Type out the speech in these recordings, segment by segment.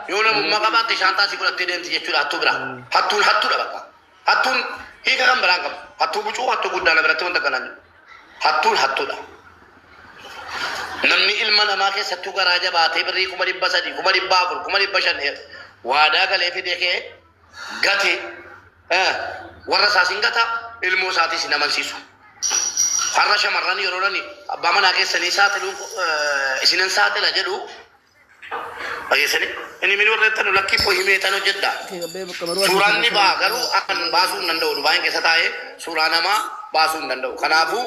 يوم ما قبضت شانتاسي كل تدين تيجي تقول هتبرا هتون بقى هتون هي كلام برانكم هتو بيجوا هتو قدنا براتون تكلم هتون namni ilma namaa keessattuu garaa jabaatee birrii 300 400 500 waadaa galee fidee kee gate warra isaasin gata ilmoo isaatis namalsiisu har'a shamarran yeroo dhani abbaa manaa keessanii saaxilu isinan saaxila jedhu ageessanii inni mini warreettanu lakkii foo himeetan hojjedha suuraan ni baa garuu akkan baasuu hin danda'u dubaa'in keessa taa'ee suuraa namaa baasuu hin danda'u kanaafuu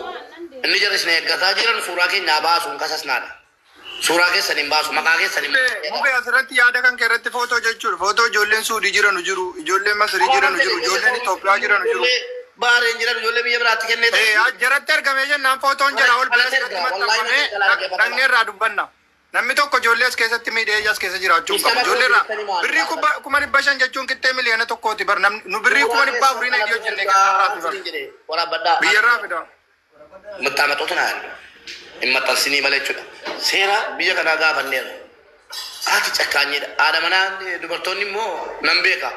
inni jarris ne eeggataa jiran suuraa keenya baasuun kasasnaadha suuraa keessaniin baasu maqaa keessaniin mukee asirratti yaada kan keerratti footoo jechuudha footoo ijoolleen suudii jiranu jiru ijoolleen masrii jiranu jiru ijoolleen Itoophiyaa jiranu jiru baareen jiran ijoollee biyya biraatti kennee jaratti argamee jennaan footoon jira ol biratti maxxanfamee dhaqneerraa dubbanna namni tokko ijoollee as keessatti miidhee as keessa jiraachuu qabu ijoolleerraa birrii 500 jechuun qixxee miliyoona tokkooti bar nu birrii 400 na iddoo jennee kan biyyarraa fida متعمتوتنا يعني إما تلسيني ملأشودا سيرا بيجا كنا جا بنير آتي تكاني آدم أنا دبرتوني مو نمبيكا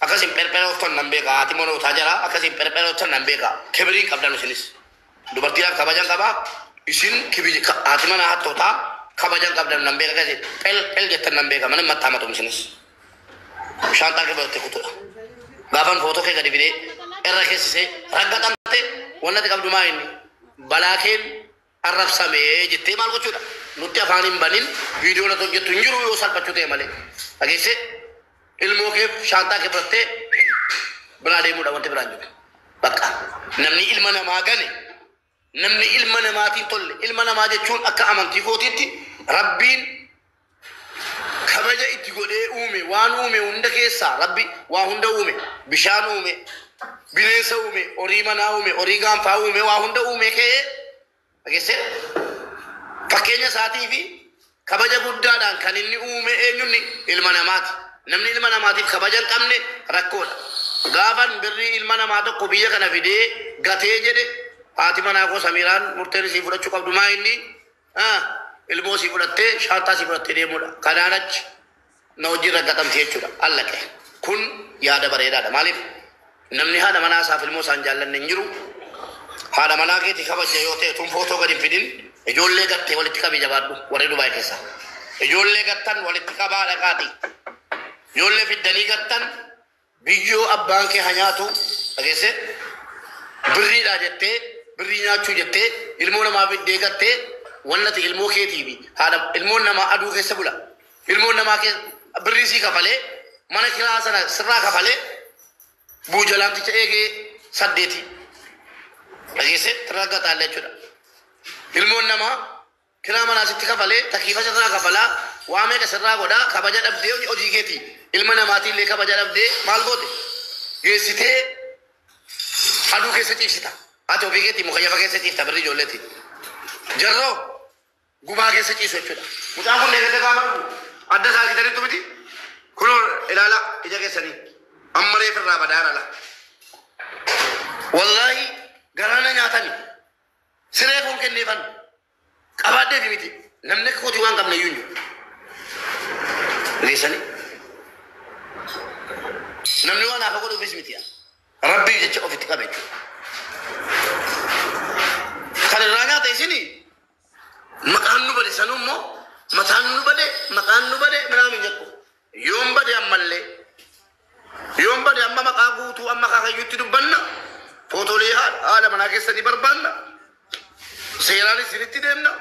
أكاسين perperoton نمبيكا آتي مونو تاجرا أكاسين perperoton نمبيكا كبري كابدان وسينيس دبرتيار كاباجان كابا إسين كبيجي آتي منا هات توتا كاباجان كابدان نمبيكا كاسين pel جتر نمبيكا من متعمتوم سينيس شانتا كبرتي كتولا غافن فوتو كي كدي بيدي إركيس سي رغتام تي وانا تكابدو ما إني balaken arab same jette mal ko chuda nutti afanin banin video na to jettu njuru yo sal pachute male agese ilmo ke shanta ke bratte brade muda wonte branju bakka namni ilma na magane namni ilma na mati tolle ilma na maje chun akka amanti ko titti rabbin kabaja itti gode ume wan ume hunda kessa rabbi wa hunda ume bishan ume bineensa uume horii manaa uume horii gaanfaa uume waa hunda uume kee ageesse fakkeenya isaatii fi kabaja guddaadhaan kan inni uume eenyunni ilma namaati namni ilma namaatiif kabaja hin qabne rakkoodha gaafan birrii ilma namaa tokko biyya kana fidee gatee jedhe haati manaa koo Samiiraan murteen isii fudhachuu qabdu maa inni ilmoo isii fudhattee shaantaa isii fudhattee deemuudha kanaan achi na wajjin raggatamte jechuudha allaqe kun yaada bareedaadha maaliif namni haadha manaa isaaf ilmoo isaan jaallanne hin jiru haadha manaa keetii kabaja yoo ta'e tun footoo gadi hin fidin ijoollee gattee walitti qabii jabaadhu warri Dubaay keessa ijoollee gattan walitti qabaa dhaqaati ijoollee fiddanii gattan biyyoo abbaan kee hanyaatu dhageesse birriidha jettee birrii nyaachuu jettee ilmoo namaa fiddee gattee wannati ilmoo keetiifi haadha ilmoon namaa aduu keessa bula ilmoon namaa birrii sii kafalee mana kiraa sana sirraa kafalee buujalamticha eegee saddeeti dhageesse raggataa jechuudha ilmoon namaa kiraa manaa sitti kafalee takiifa sirraa kafalaa waa meeqa sirraa godhaa kabaja dhabdee hojii keetii ilma namaatiillee kabaja dhabdee maal goote geessitee aduu keessa ciibsita ati ofii keetii mukayyafa keessa ciifta birrii ijoolleetii jarroo gubaa keessa ciisu jechuudha mucaan kun deeggartee gaafa dhufu adda isaa argitanitti miti kunoo ilaala ija keessanii amma reef irraa badaara la wallahi garaana nyaatani siree kun kenneefan qabaaddeef miti namni kooti waan qabne iyyuu reessani namni waan hafa godhuufis miti rabbii jecha ofitti qabe kan irraa nyaata isinii maqaan nu bade sanuu immoo mataan nu bade maqaan nu bade minaamin jedhu yoon bade ammallee yoon bade amma maqaa guutuu amma kaakayyuutti dubbanna footoolee haadha manaa keessatti barbaanna seeraan isinitti deemna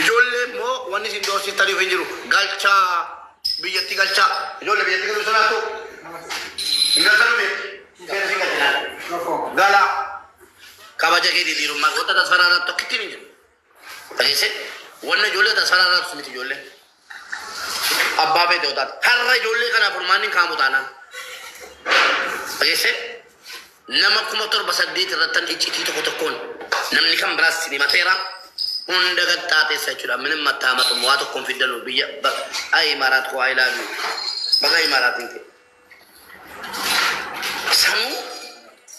ijoollee immoo wanni isin doorsistaniif hin jiru galchaa biyyatti galchaa ijoollee biyyatti galuu sanaatu hin galchanu beeku seera sin galchinaa galaa kabaja keetii dhiirummaa goota tasfaraarraa tokkittiin hin jiru dhageesse wanna ijoollee tasfaraarraa miti ijoollee abbaa feete otaati har'a ijoollee kanaaf furmaanni kaamu taanaan dhageesse nama 7,800 irrattan iccitii tokko tokkoon namni kan biraas sinimateera hunda gaxxaateessa jechuudha minim mattaamatu waa tokkoon fiddanu biyya ay imaaraat koo aylaabi baga imaaraatiin ta'e sanuu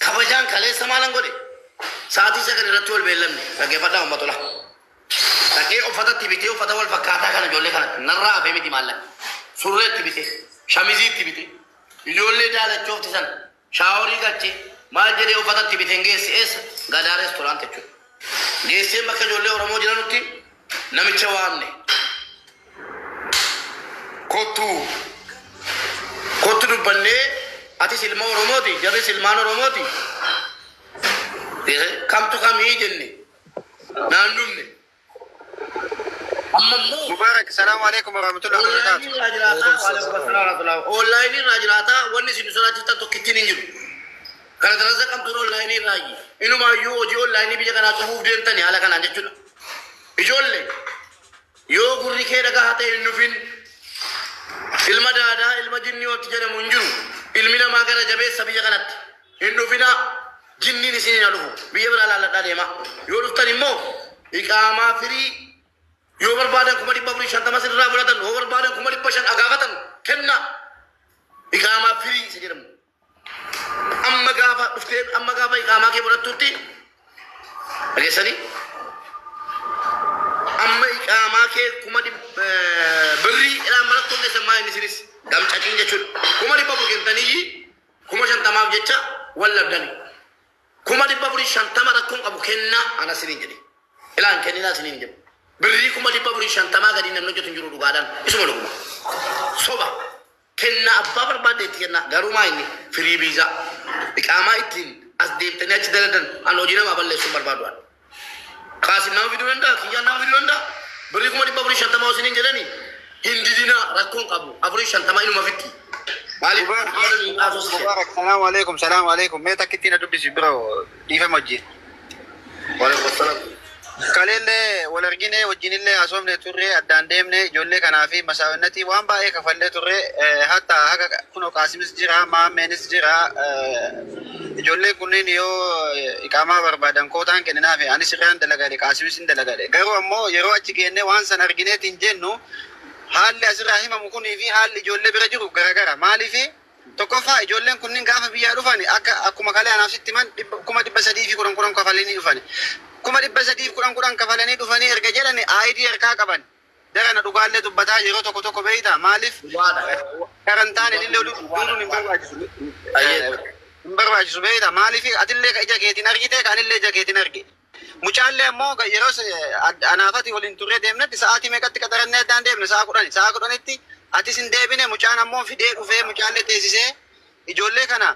kabajaan kaleessa maalan godhe sa'aatii sagal irratti wal beellamne dhaggeeffadhaa ummatola dhaqee uffatatti bitee uffata wal fakkaataa kana ijoollee kanatti narraa hafee miti maallaqa surreetti bitee shamiziitti bitee ijoollee daalachoofti sana shaaworii galchee maal jedhee uffatatti biteen geesse eessa gadaa reestooraanti jechuudha geesseen bakka ijoollee Oromoo jiranutti namicha waamne kottu dubbannee ati silma Oromooti jarri silmaan Oromooti kamtu kamii jenne naannumne Mubarak, assalamu alaikum warahmatullahi wabarakatuh. Online rajulata wanni sin surati tanto kitini njiru. Kana tarasa kam turo online raji. Inu ma yu oji online bija kana tuuf dentani ala kana jechuudha. Ijolle yoo gurri kee daga hate inu fin ilma daada ilma jinni wati jedhamu njiru. Ilmi namaa gara jabeessa biyya kanatti. Inu fina jinni ni sinina dhufu. Biyya bira laalladhaa deema. Yoo dhuftan immoo iqaamaa firii yoo barbaadan 150 sirraa fudhatan yoo barbaadan 500 agaafatan kenna iqaamaa firii isa jedhamu amma gaafa dhuftee amma gaafa iqaamaa kee fudhattutti dhageessanii amma iqaamaa kee birrii jedhaan mallattoo keessa maa inni sinis gamcaqiin jechuudha 100 kentanii 50 jecha wal labdanii 150 rakkoon qabu kenna ana siniin jedhe ilaan kenninaa siniin jedhe birrii 150 gadi namni hojjetu jiru dhugaadhaan isuma dhuguma soba kenna abbaa barbaadeetti kenna garumaa inni firii biizaa iqaamaa ittiin as deemtanii achi daladan an hojii namaa balleessuun barbaaduudhaan kaasim nama fiduu danda'a kiyyaan nama fiduu danda'a birrii 150 osiniin jedhanii hindidina rakkoon qabu 450 inuma fitti Mubarak, salamu alaikum. Mee takkitti na dubbisi biroo dhiifama wajjin. Waalaikum salaam. Kalele wal argine wajjinillee haasofne turre addaan deemne ijoollee kanaa fi masaawinnatii waan baay'ee kafallee turre hatta haga kunoo Qaasimis jira Maammeenis jira ijoollee kunniin yoo iqaamaa barbaadan kootaan kenninaa fi anis irraan dalagale Qaasimis hin dalagale garuu ammoo yeroo achi geenne waan san argineetiin jennu haalli asirraa himamu kunii fi haalli ijoollee bira jiru garagara maaliifi tokkoffaa ijoolleen kunniin gaafa biyyaa dhufani akkuma kalee anaaf sitti man 310 kafalanii dhufani 310 kafalanii dhufanii erga jedhani ID harkaa qaban darana dhugaallee dubbataa yeroo tokko beeyta maaliif karantaan illee duuduun hin barbaachisu beeyta maaliif atillee ka ija keetiin argite kaanillee ija keetiin arge mucaallee ammoo yeroo anaafati waliin turree deemnetti sa'aatii meeqatti qaxarannee addaan deemne sa'a 10tti atis hin deebine mucaan ammoo fidee dhufee mucaallee teessisee ijoollee kana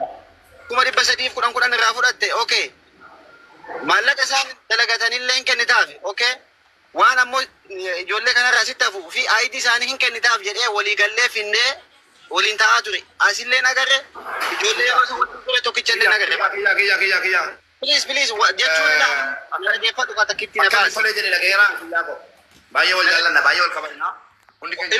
310 irraa fudhatte okay maallaqa isaan dalagataniillee hin kennitaaf okay waan ammoo ijoollee kanarraa sitti hafu fi ID isaanii hin kennitaaf jedhee waliigallee finnee waliin ta'aa ture asillee nagarre ijoollee gosa waliin ture tokkichallee nagarre please jechuudha akka dhaggeeffatu ka takkitti na baase tolee jedhe dhageeraa baay'ee wal jaallanna baay'ee wal kabajna hundi keenya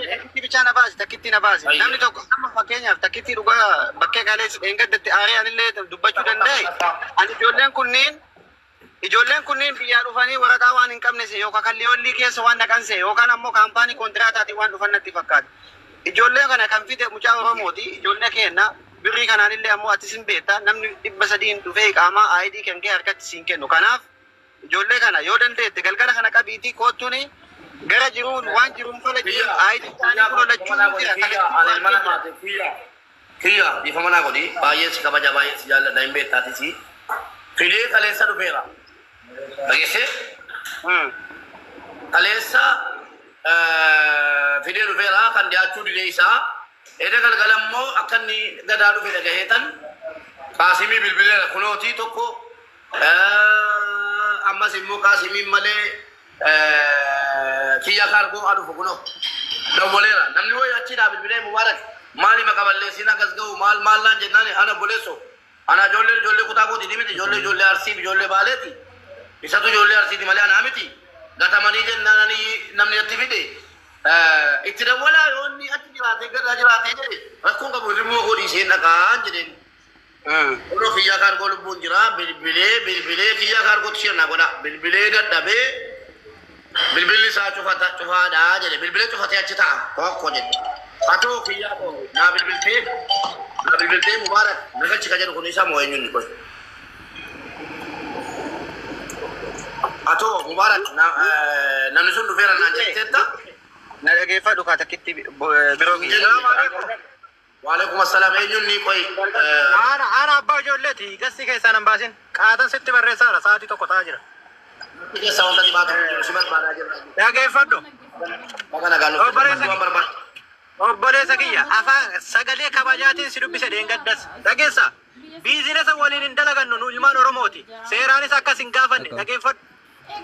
takkitti bichaa na baase takkitti na baase namni tokko amma fakkeenyaaf takkitti dhugaa bakkee gaalees eengaddatti aaree anillee dubbachuu danda'e ani ijoolleen kunniin biyyaa dhufanii waraqaa waan hin qabne yookaan kalliyoolii keessa waan naqanse yookaan ammoo kaampaanii kontiraataatiin waan dhufan natti fakkaata ijoollee kana kan fide mucaa Oromooti ijoollee kenna birrii kanaanillee ammoo atis hin beekta namni 300 dhufee iqaamaa ID kan kee harkatti siin kennu kanaaf ijoollee kana yoo dandeette galgala kana qabiitii koottuuni gara jiruun waan jiruun fala jiru ID isaanii kulolachuun jira kiyya bifa manaa godhi baay'ee si kabaja baay'ee si jaalladha hin beektaatis fidee kaleessa dhufeera dhageesse kaleessa fidee dhufeera kan dhiyaachuu didee isaa eda galgalammoo akka inni gadaa dhufe dhagaheetan Qaasimii bilbileera kunootii tokko ammas immoo Qaasimiin malee kiyya kaargoo adufu kunoo dawwaleera namni wayi achiidhaa bilbilee Mubaarak maali maqaballeessiin akkas ga'u maallaan jennaani ana boleesso ana ijoollee kutaa kooti miti ijoollee Arsii ijoollee Baaleeti isatu ijoollee Arsiiti malee anaa miti gatamanii jennaan namni itti fide itti dawwalaa yoo inni achi jiraatee gadaa jiraatee jedhe rakkoon qabu hirrimoo godhi isheen dhaqaan jedheen Ono kiyya kaargoo lubbuun jira bilbilee kiyya kaargootti shirna godha bilbilee dadhabee bilbilli isaa cufaadhaa jedhe bilbilee cufatee achi ta'a tokko jedhe atoo kiyyaa koo naa bilbiltee Mubaarak nagalchi ka jedhu kun isa moo eenyuun ni qoy Ato Mubarak namni sun dhufeera naan jettetta. Na dhageeffadhu kaa takkitti biroo biyya. Waalaikum assalam eenyuun ni qoy. Ana abbaa ijoolleeti gassi keessaa nan baasin qaatan sitti barreessaara sa'aatii tokko ta'aa jira. Keessa wanta dibaatu si barbaadaa jirra. Dhageeffadhu. Magana gaaluu. Obboleessa kiyya afaan sagalee kabajaatiin si dubbise deengaddas. Dhageessa. Biizinesa waliin hin dalagannu nu ilmaan Oromooti. Seeraanis akkas hin gaafanne dhageeffadhu.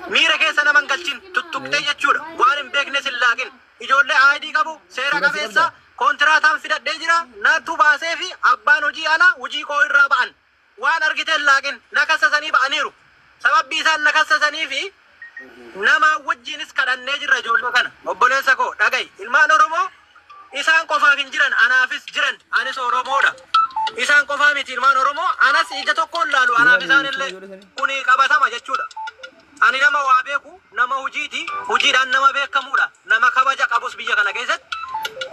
Miira keessa naman galchin tuttuqxee jechuudha. Waan hin beeknes hin laaqin. Ijoollee ID qabu seera qabeessa kontiraataan fidadhee jira. Nattu baasee fi abbaan hojii ana hojii koo irraa ba'an. Waan argite hin laaqin nakassasanii ba'aniiru. Sababbii isaan nakassasanii fi nama wajjinis kadhannee jirra ijoollee kana. Obboleessa koo dhaga'i. Ilmaan Oromoo isaan qofaaf hin jiran anaafis jiran anis Oromoodha. Isaan qofaa miti ilmaan Oromoo anas ija tokkoon laalu anaaf isaan illee kuni qabatama jechuudha. Ani nama waa beeku nama hojiiti hojiidhaan nama beekamuudha nama kabaja qabus biyya kana keessatti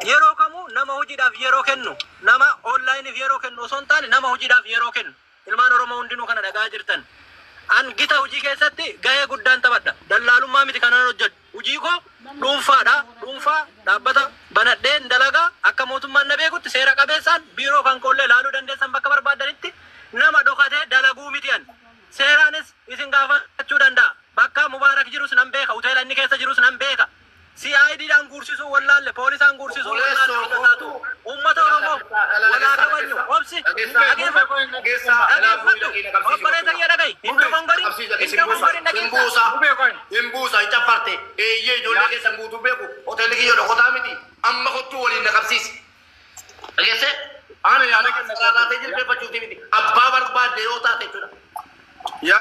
yeroo kamuu nama hojiidhaaf yeroo kennu nama onlaayiniif yeroo kennu osoo hin taane nama hojiidhaaf yeroo kennu ilmaan Oromoo hundinuu kana dhagaa jirtan. An gita hojii keessatti gahee guddaan taphadha dallaalummaa miti kanan hojjedhu hojii koo dhuunfaa dhaabbata banadheen dalagaa akka mootummaan na beekutti seera qabeessaan biiroo kan koollee laaluu dandeessan bakka barbaadanitti nama dhokatee dalaguu miti'an seeraanis isin gaafachuu danda'a bakka Mubaarak jirus nan beeka hoteela inni keessa jirus nan beeka CIDdhaan guursisuu wallaalle poolisaan guursisuu wallaalle uummata Oromoo walaa kabajnu obsi obboleessa kiyya dhaga'i hidda gongorin Imbuusa hin caffarte eeyyee ijoollee keessan guutuu beeku hoteelli kiyya dhokotaa miti amma kottuu waliin naqabsiisi. Dhageesse ana yaada kenna saalaatee jilbeeffachuuti miti abbaa barbaadde yoo taate jechuudha.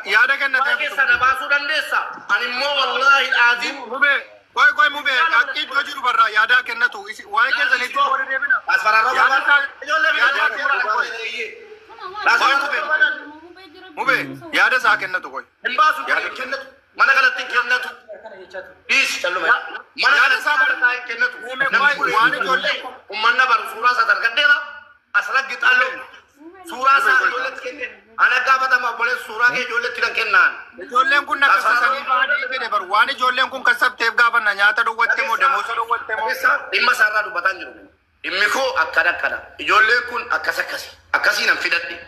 Yaada kenna ta'e keessa na baasuu dandeessa ani immoo wallaahi aziim Koy mube akki to jiru barra yaada kennatu waa'ee keessanitti boode deebina. Asfararra mube yaada isaa kennatu koy. Hin baasu kennatu mana kanatti kennatu. Is calluma mana kanatti kennatu. Waan ijoollee ummanna baru suuraa isaa dargaddeera asirratti xalloo suuraa isaa ijoolletti kenne ana gaafatama obboleessa suuraa kee ijoolletti kan kennaan. Ijoolleen kun nakasasanii baadii fedhe baru waan ijoolleen kun kasabteef gaafanna nyaata dhowwatte moo damoosa dhowwatte moo. Dhimma isaarraa dubbataan jiru. Dhimmi koo akkana ijoolleen kun akkasiin an fidadhe.